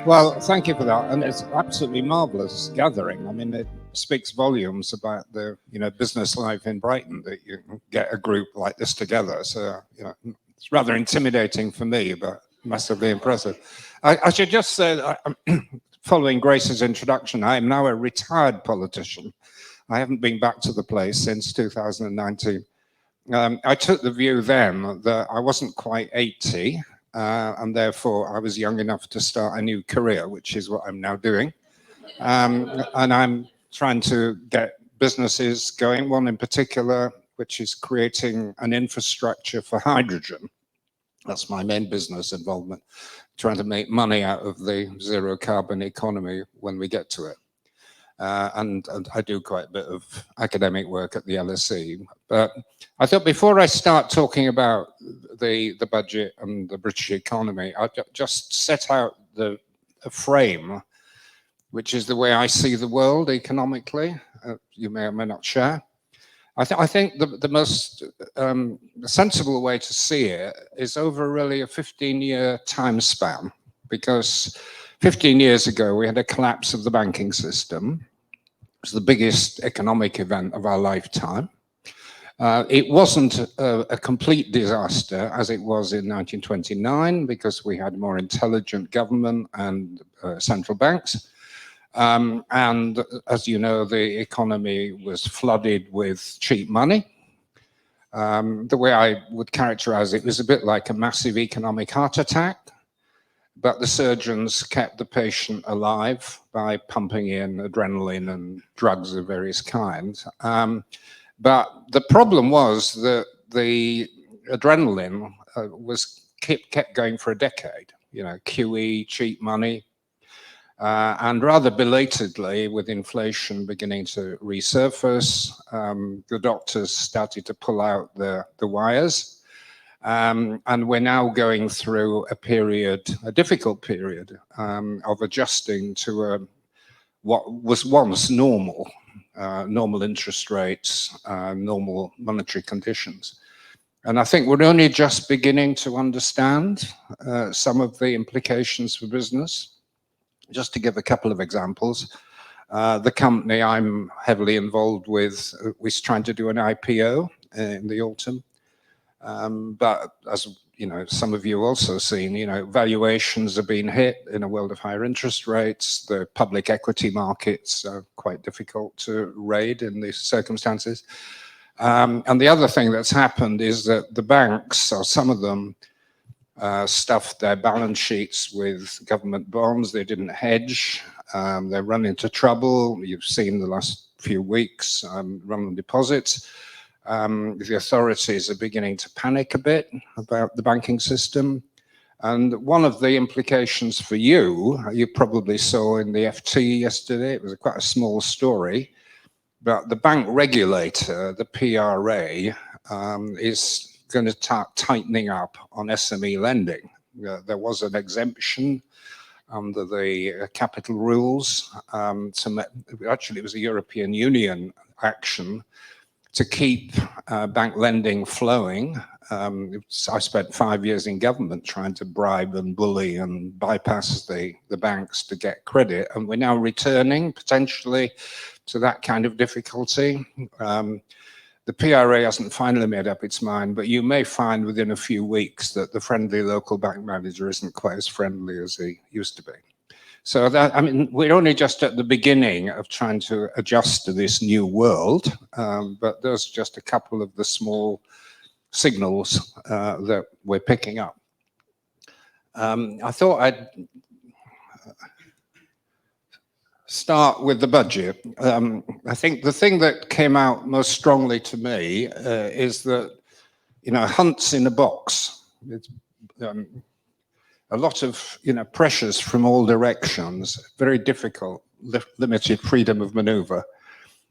Well, thank you for that, and it's absolutely marvelous gathering. I mean, it speaks volumes about the business life in Brighton that you can get a group like this together. So it's rather intimidating for me, but massively impressive. I should just say that following Grace's introduction, I am now a retired politician. I haven't been back to the place since 2019. I took the view then that I wasn't quite 80. And therefore, I was young enough to start a new career, which is what I'm now doing. And I'm trying to get businesses going, one in particular, which is creating an infrastructure for hydrogen. That's my main business involvement, trying to make money out of the zero carbon economy when we get to it. And I do quite a bit of academic work at the LSE. But I thought before I start talking about the budget and the British economy, I'll just set out a frame, which is the way I see the world economically. You may or may not share. I think the most sensible way to see it is over really a 15-year time span, because 15 years ago we had a collapse of the banking system. It was the biggest economic event of our lifetime. It wasn't a complete disaster as it was in 1929, because we had more intelligent government and central banks. And as you know, the economy was flooded with cheap money. The way I would characterize it was a bit like a massive economic heart attack, but the surgeons kept the patient alive by pumping in adrenaline and drugs of various kinds. But the problem was that the adrenaline kept going for a decade. QE, cheap money. And rather belatedly, with inflation beginning to resurface, the doctors started to pull out the wires. And we're now going through a difficult period of adjusting to what was once normal interest rates, normal monetary conditions. And I think we're only just beginning to understand some of the implications for business. Just to give a couple of examples, the company I'm heavily involved with was trying to do an IPO in the autumn. But as some of you also seen, valuations have been hit in a world of higher interest rates. The public equity markets are quite difficult to raid in these circumstances. And the other thing that's happened is that the banks, or some of them, stuffed their balance sheets with government bonds. They didn't hedge. They run into trouble. You've seen the last few weeks run deposits. The authorities are beginning to panic a bit about the banking system. And one of the implications for you probably saw in the FT yesterday, it was quite a small story, but the bank regulator, the PRA, is going to start tightening up on SME lending. There was an exemption under the capital rules. Actually, it was a European Union action to keep bank lending flowing. I spent 5 years in government trying to bribe and bully and bypass the banks to get credit, and we're now returning potentially to that kind of difficulty. The PRA hasn't finally made up its mind, but you may find within a few weeks that the friendly local bank manager isn't quite as friendly as he used to be. So we're only just at the beginning of trying to adjust to this new world, but there's just a couple of the small signals that we're picking up. I thought I'd start with the budget. I think the thing that came out most strongly to me is that, hunts in a box. It's a lot of pressures from all directions, very difficult, limited freedom of maneuver,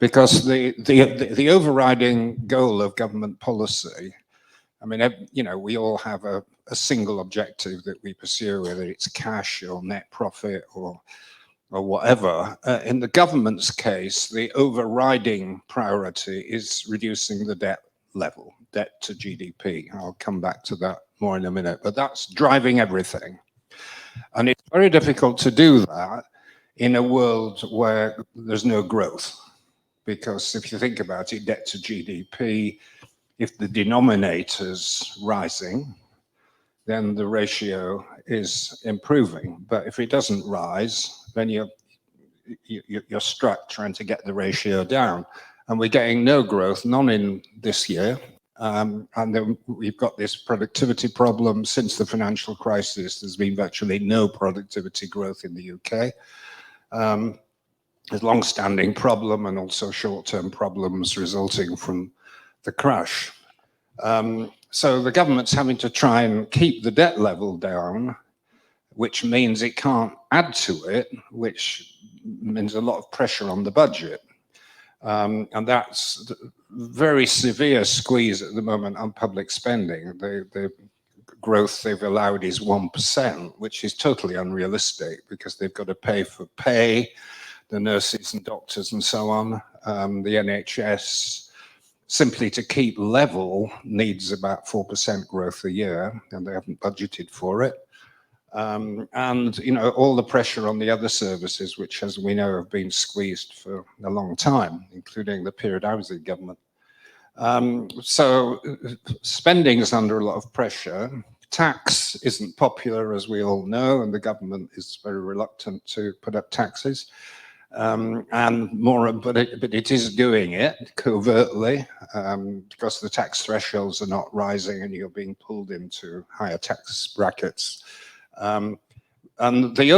because the overriding goal of government policy, we all have a single objective that we pursue, whether it's cash or net profit or whatever. In the government's case, the overriding priority is reducing the debt level, debt to GDP. I'll come back to that more in a minute, but that's driving everything. And it's very difficult to do that in a world where there's no growth. Because if you think about it, debt to GDP, if the denominator's rising, then the ratio is improving. But if it doesn't rise, then you're stuck trying to get the ratio down. And we're getting no growth, none in this year. And then we've got this productivity problem. Since the financial crisis, there's been virtually no productivity growth in the UK. There's a long-standing problem and also short-term problems resulting from the crash. So the government's having to try and keep the debt level down, which means it can't add to it, which means a lot of pressure on the budget. And that's very severe squeeze at the moment on public spending. The growth they've allowed is 1%, which is totally unrealistic because they've got to pay for pay, the nurses and doctors and so on. The NHS, simply to keep level, needs about 4% growth a year, and they haven't budgeted for it. And, you know, all the pressure on the other services, which, as we know, have been squeezed for a long time, including the period I was in government. So spending is under a lot of pressure. Tax isn't popular, as we all know, and the government is very reluctant to put up taxes. But it is doing it covertly because the tax thresholds are not rising and you're being pulled into higher tax brackets. And the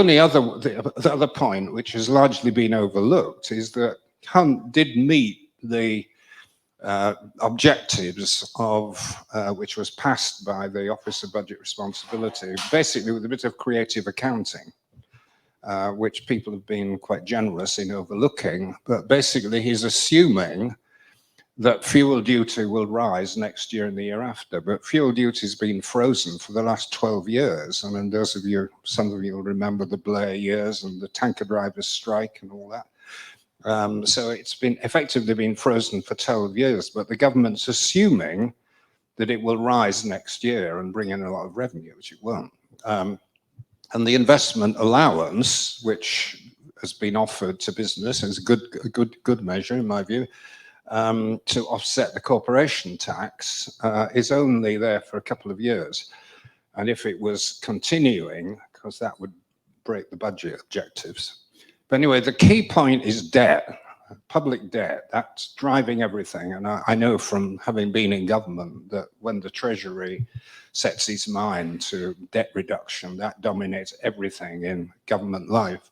other point, which has largely been overlooked, is that Hunt did meet the objectives of which was passed by the Office of Budget Responsibility, basically with a bit of creative accounting. Which people have been quite generous in overlooking, but basically he's assuming that fuel duty will rise next year and the year after, but fuel duty has been frozen for the last 12 years. I mean, some of you will remember the Blair years and the tanker drivers' strike and all that. So it's been effectively been frozen for 12 years, but the government's assuming that it will rise next year and bring in a lot of revenue, which it won't. And the investment allowance, which has been offered to business, is a good measure, in my view, to offset the corporation tax, is only there for a couple of years. And if it was continuing, because that would break the budget objectives. But anyway, the key point is debt, public debt. That's driving everything. And I know from having been in government that when the Treasury sets its mind to debt reduction, that dominates everything in government life.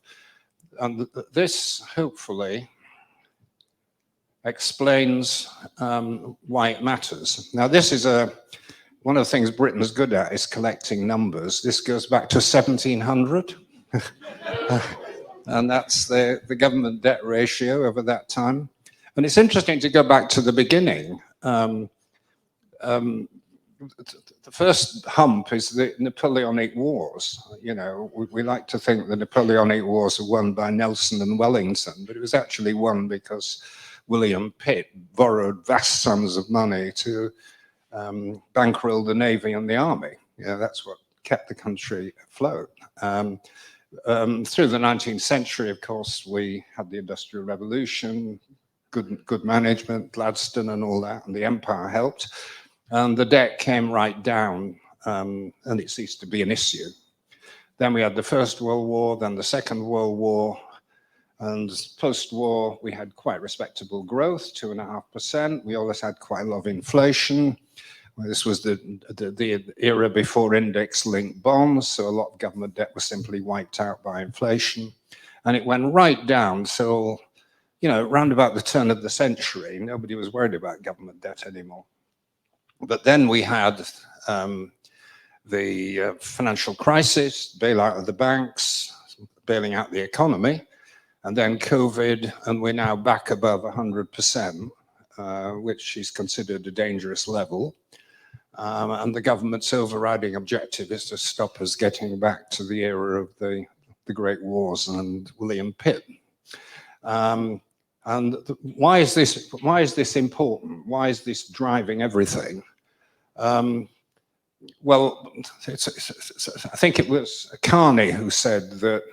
And this hopefully explains why it matters. Now, this is one of the things Britain's good at is collecting numbers. This goes back to 1700. And that's the government debt ratio over that time. And it's interesting to go back to the beginning. The first hump is the Napoleonic Wars. You know, we like to think the Napoleonic Wars were won by Nelson and Wellington, but it was actually won because William Pitt borrowed vast sums of money to bankroll the Navy and the Army. You know, that's what kept the country afloat. Through the 19th century, of course, we had the Industrial Revolution, good management, Gladstone and all that, and the empire helped. And the debt came right down and it ceased to be an issue. Then we had the First World War, then the Second World War, and post-war we had quite respectable growth, 2.5%. We always had quite a lot of inflation. This was the era before index-linked bonds, so a lot of government debt was simply wiped out by inflation. And it went right down till, you know, round about the turn of the century, nobody was worried about government debt anymore. But then we had the financial crisis, bailout of the banks, bailing out the economy, and then COVID, and we're now back above 100%, which is considered a dangerous level. And the government's overriding objective is to stop us getting back to the era of the Great Wars and William Pitt. Why is this important? Why is this driving everything? Well, I think it was Carney who said that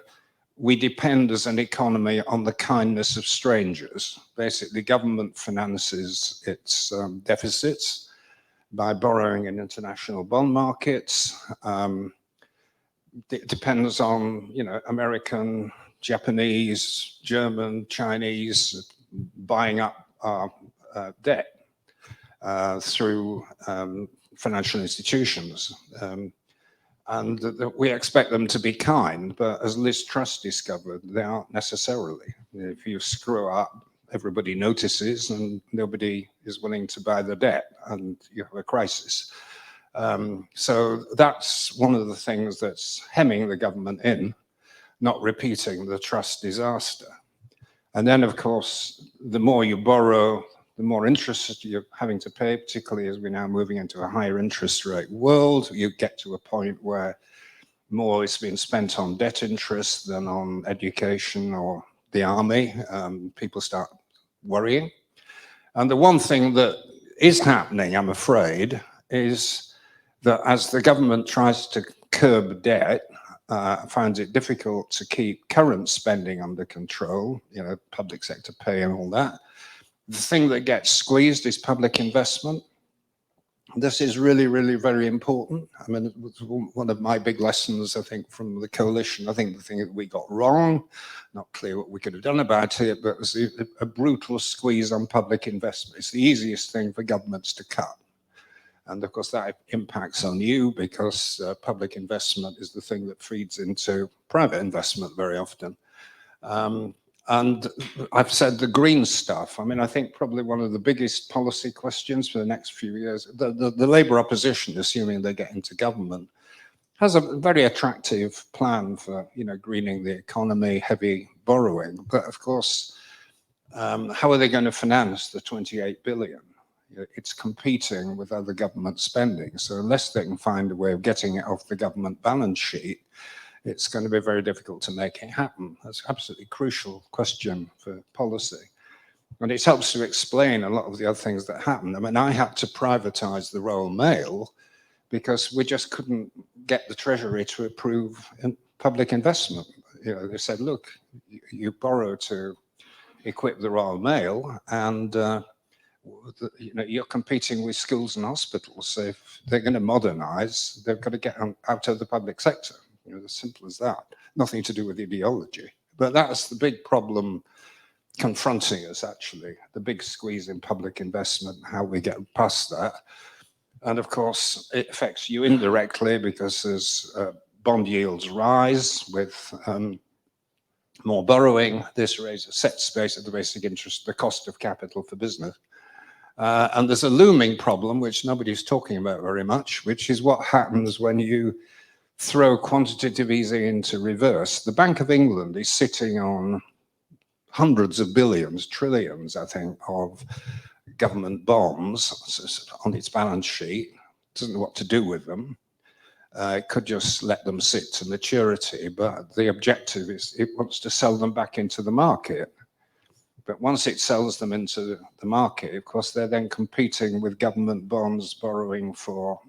we depend as an economy on the kindness of strangers. Basically, government finances its deficits by borrowing in international bond markets. It depends on, American, Japanese, German, Chinese buying up our debt through financial institutions. And we expect them to be kind, but as Liz Truss discovered, they aren't necessarily. If you screw up, everybody notices and nobody is willing to buy the debt and you have a crisis. So that's one of the things that's hemming the government in, not repeating the Truss disaster. And then, of course, the more you borrow, the more interest you're having to pay, particularly as we're now moving into a higher interest rate world. You get to a point where more is being spent on debt interest than on education or the army. People start worrying. And the one thing that is happening, I'm afraid, is that as the government tries to curb debt, finds it difficult to keep current spending under control, public sector pay and all that. The thing that gets squeezed is public investment. This is really, really very important. I mean, it was one of my big lessons, I think, from the coalition. I think the thing that we got wrong, not clear what we could have done about it, but it was a brutal squeeze on public investment. It's the easiest thing for governments to cut. And of course, that impacts on you because public investment is the thing that feeds into private investment very often. And I've said the green stuff. I mean, I think probably one of the biggest policy questions for the next few years, the Labour opposition, assuming they get into government, has a very attractive plan for, greening the economy, heavy borrowing. But of course, how are they going to finance the 28 billion? It's competing with other government spending. So unless they can find a way of getting it off the government balance sheet, it's going to be very difficult to make it happen. That's an absolutely crucial question for policy. And it helps to explain a lot of the other things that happened. I mean, I had to privatize the Royal Mail because we just couldn't get the Treasury to approve public investment. They said, look, you borrow to equip the Royal Mail and you're competing with schools and hospitals. So if they're going to modernize, they've got to get out of the public sector. As simple as that. Nothing to do with ideology. But that's the big problem confronting us, actually. The big squeeze in public investment, how we get past that. And of course, it affects you indirectly because as bond yields rise with more borrowing, this raises set space at the basic interest, the cost of capital for business. And there's a looming problem, which nobody's talking about very much, which is what happens when you throw quantitative easing into reverse. The Bank of England is sitting on hundreds of billions, trillions, I think, of government bonds on its balance sheet. It doesn't know what to do with them. It could just let them sit to maturity, but the objective is it wants to sell them back into the market. But once it sells them into the market, of course, they're then competing with government bonds borrowing for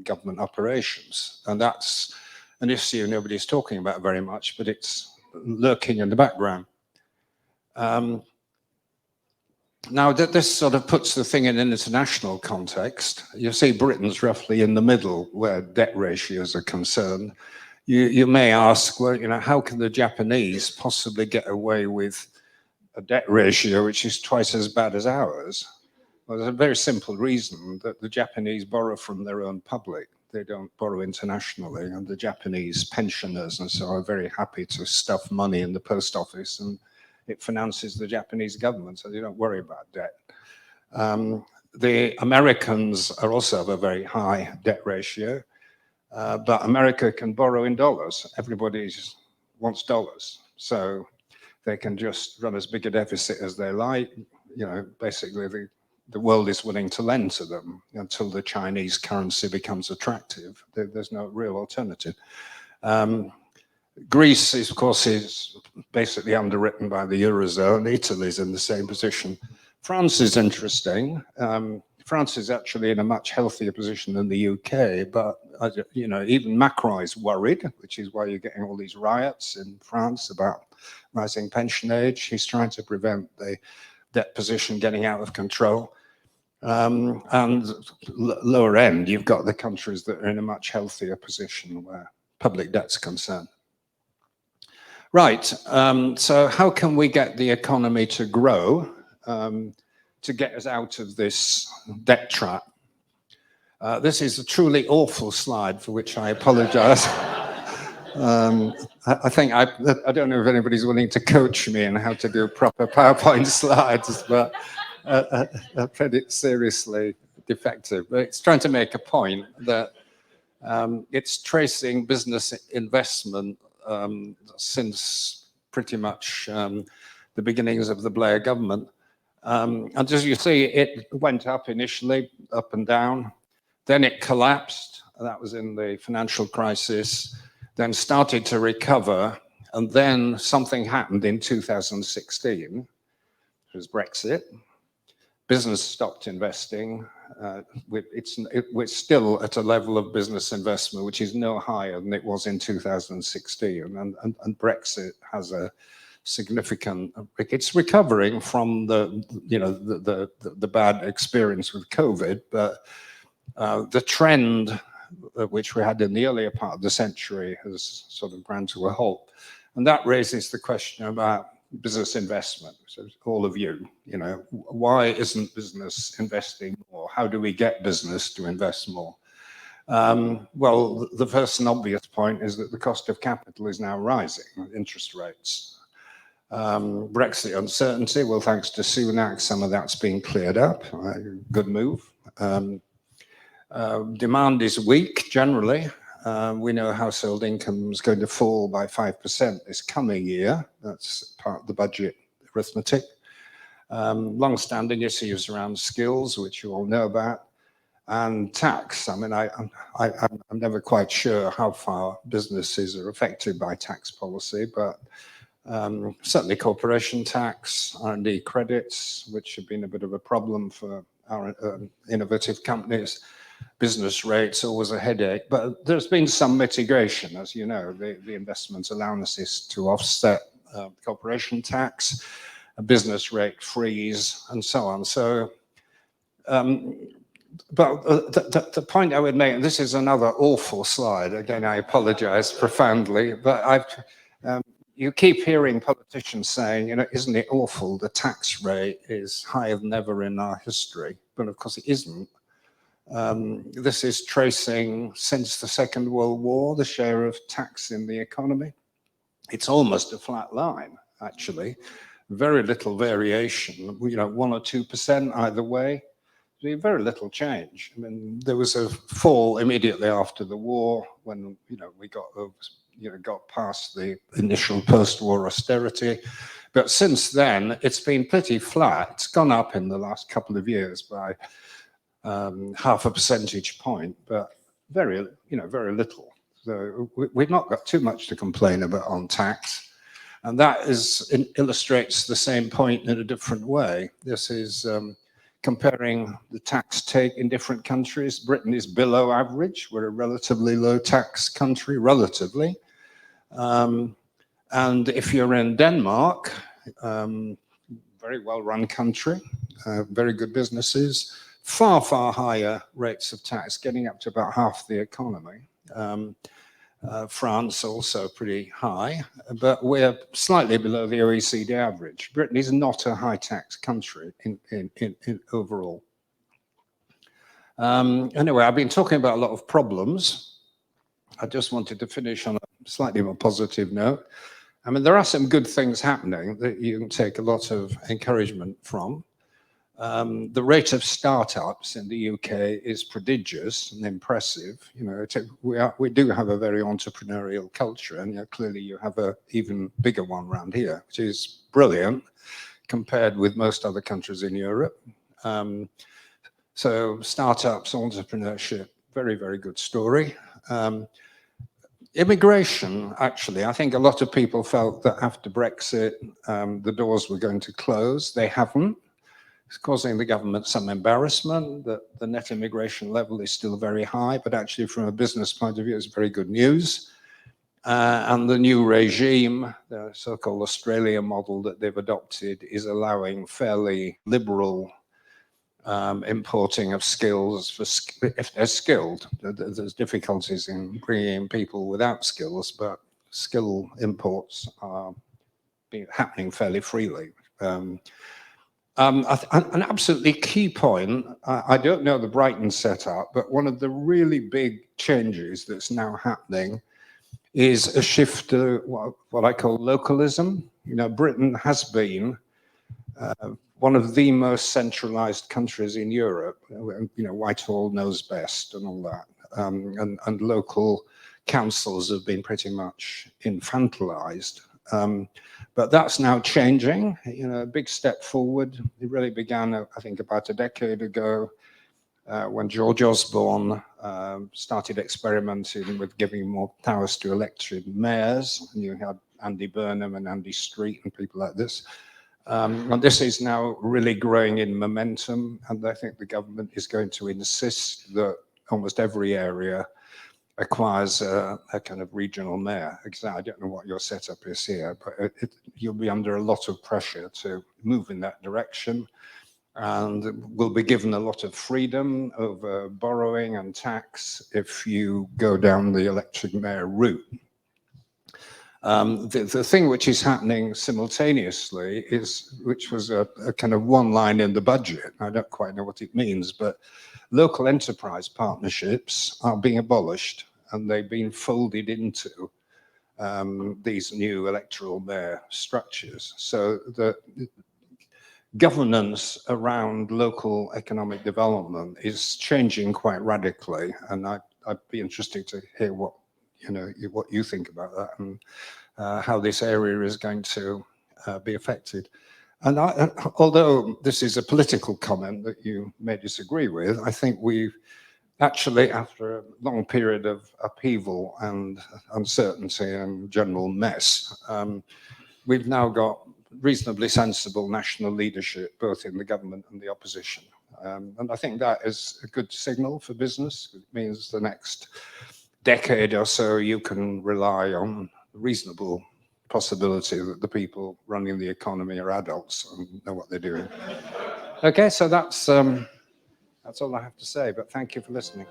government operations. And that's an issue nobody's talking about very much, but it's lurking in the background. Now, this sort of puts the thing in an international context. You see Britain's roughly in the middle where debt ratios are concerned. You may ask, well, how can the Japanese possibly get away with a debt ratio which is twice as bad as ours? Well, there's a very simple reason that the Japanese borrow from their own public. They don't borrow internationally, and the Japanese pensioners and so are very happy to stuff money in the post office, and it finances the Japanese government, so they don't worry about debt. The Americans are also have a very high debt ratio, but America can borrow in dollars. Everybody wants dollars, so they can just run as big a deficit as they like. Basically the world is willing to lend to them until the Chinese currency becomes attractive. There's no real alternative. Greece, of course, is basically underwritten by the Eurozone. Italy's in the same position. France is interesting. France is actually in a much healthier position than the UK, but you know, even Macron is worried, which is why you're getting all these riots in France about rising pension age. He's trying to prevent the debt position getting out of control. And lower end, you've got the countries that are in a much healthier position where public debt's concerned. Right, so how can we get the economy to grow to get us out of this debt trap? This is a truly awful slide for which I apologize. I think I don't know if anybody's willing to coach me in how to do proper PowerPoint slides, but I find it seriously defective. But it's trying to make a point that it's tracing business investment since pretty much the beginnings of the Blair government. And as you see, it went up initially, up and down. Then it collapsed. That was in the financial crisis. Then started to recover. And then something happened in 2016. It was Brexit. Business stopped investing. We're still at a level of business investment which is no higher than it was in 2016. And Brexit has a significant, it's recovering from the bad experience with COVID, but the trend which we had in the earlier part of the century has sort of ground to a halt. And that raises the question about business investment. So all of you, why isn't business investing more? How do we get business to invest more? Well, the first and obvious point is that the cost of capital is now rising, interest rates. Brexit uncertainty, well, thanks to Sunak, some of that's been cleared up. Good move. Demand is weak generally. We know household income is going to fall by 5% this coming year. That's part of the budget arithmetic. Long-standing issues around skills, which you all know about, and tax. I mean, I'm never quite sure how far businesses are affected by tax policy, but certainly corporation tax, R&D credits, which have been a bit of a problem for our innovative companies. Business rates, always a headache, but there's been some mitigation, as you know, the investment allowances to offset corporation tax, a business rate freeze, and so on. So, but the point I would make, and this is another awful slide, again, I apologize profoundly, but you keep hearing politicians saying, isn't it awful, the tax rate is higher than ever in our history, but of course it isn't. This is tracing since the Second World War, the share of tax in the economy. It's almost a flat line, actually. Very little variation, 1 or 2% either way. Very little change. I mean, there was a fall immediately after the war when, we got past the initial post-war austerity. But since then, it's been pretty flat. It's gone up in the last couple of years by half a percentage point, but very little. So we've not got too much to complain about on tax. And that illustrates the same point in a different way. This is comparing the tax take in different countries. Britain is below average. We're a relatively low tax country, relatively. And if you're in Denmark, very well-run country, very good businesses, far, far higher rates of tax, getting up to about half the economy. France also pretty high, but we're slightly below the OECD average. Britain is not a high tax country in overall. Anyway, I've been talking about a lot of problems. I just wanted to finish on a slightly more positive note. I mean, there are some good things happening that you can take a lot of encouragement from. The rate of startups in the UK is prodigious and impressive. We do have a very entrepreneurial culture, and clearly you have an even bigger one around here, which is brilliant compared with most other countries in Europe. So startups, entrepreneurship, very, very good story. Immigration, actually, I think a lot of people felt that after Brexit, the doors were going to close. They haven't. It's causing the government some embarrassment that the net immigration level is still very high, but actually from a business point of view, it's very good news. And the new regime, the so-called Australia model that they've adopted, is allowing fairly liberal importing of skills if they're skilled. There's difficulties in bringing in people without skills, but skill imports are happening fairly freely. An absolutely key point, I don't know the Brighton setup, but one of the really big changes that's now happening is a shift to what I call localism. You know, Britain has been one of the most centralized countries in Europe. You know, Whitehall knows best and all that. And local councils have been pretty much infantilized. But that's now changing, you know, a big step forward. It really began, I think, about a decade ago when George Osborne started experimenting with giving more powers to elected mayors. And you had Andy Burnham and Andy Street and people like this. And this is now really growing in momentum. And I think the government is going to insist that almost every area acquires a kind of regional mayor. I don't know what your setup is here, but you'll be under a lot of pressure to move in that direction. And will be given a lot of freedom over borrowing and tax if you go down the elected mayor route. The thing which is happening simultaneously is, which was a kind of one line in the budget, I don't quite know what it means, but local enterprise partnerships are being abolished and they've been folded into these new electoral mayor structures. So the governance around local economic development is changing quite radically, and I'd be interested to hear what you think about that and how this area is going to be affected. And although this is a political comment that you may disagree with, I think we've actually, after a long period of upheaval and uncertainty and general mess, we've now got reasonably sensible national leadership, both in the government and the opposition. And I think that is a good signal for business. It means the next decade or so, you can rely on reasonable possibility that the people running the economy are adults and know what they're doing. Okay, so that's all I have to say, but thank you for listening.